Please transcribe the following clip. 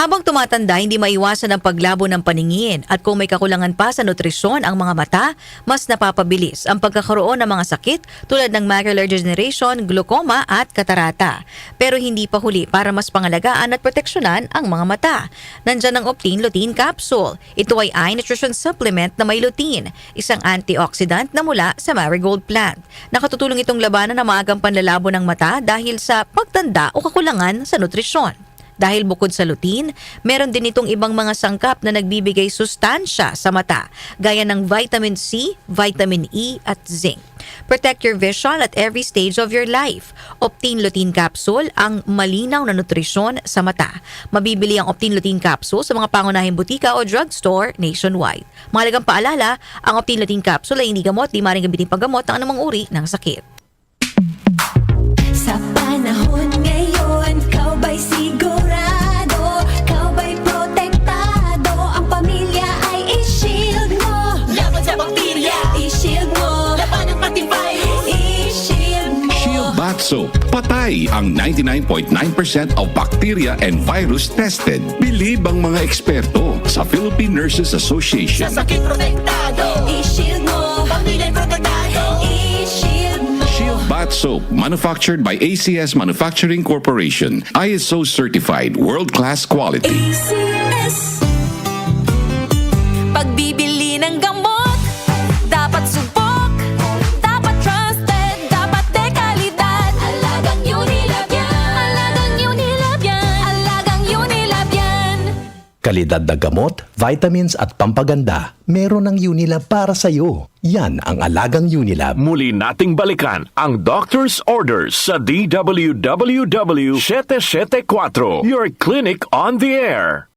Habang tumatanda, hindi maiwasan ang paglabo ng paningin at kung may kakulangan pa sa nutrisyon ang mga mata, mas napapabilis ang pagkakaroon ng mga sakit tulad ng macular degeneration, glaucoma at katarata. Pero hindi pa huli para mas pangalagaan at proteksyonan ang mga mata. Nandyan ang Optine Lutein Capsule. Ito ay eye nutrition supplement na may lutein, isang antioxidant na mula sa marigold plant. Nakatutulong itong labanan ang maagang panlalabo ng mata dahil sa pagtanda o kakulangan sa nutrisyon. Dahil bukod sa lutein, meron din itong ibang mga sangkap na nagbibigay sustansya sa mata, gaya ng vitamin C, vitamin E at zinc. Protect your vision at every stage of your life. Optine Lutein Capsule, ang malinaw na nutrisyon sa mata. Mabibili ang Optine Lutein Capsule sa mga pangunahing butika o drugstore nationwide. Mahalagang paalala, ang Optine Lutein Capsule ay hindi gamot, di maaaring gamitin paggamot ng anumang uri ng sakit. Sa panahon ngayon, kau ba'y sigurado? Kau ba'y protektado? Ang pamilya ay i-shield mo. Laban sa bakterya, I-shield mo. laban ng pati virus. I-shield mo. Shield Bath Soap. Patay ang 99.9% of bacteria and virus tested. Bilib ang mga eksperto sa Philippine Nurses Sa Association. sakit protektado, I-shield mo. pamilya'y protektado. I-shield mo. Shield Bath Soap, manufactured by ACS Manufacturing Corporation. ISO certified, world-class quality. ACS. Pagbibili ng gamot, dapat subok, dapat trusted, dapat dekalidad. Alagang Unilab yan. Alagang Unilab yan, alagang Unilab yan. Kalidad na gamot, vitamins at pampaganda, meron ng Unilab para sa iyo. Yan ang alagang Unilab. Muli nating balikan ang Doctor's Orders sa DWWW 774, your clinic on the air.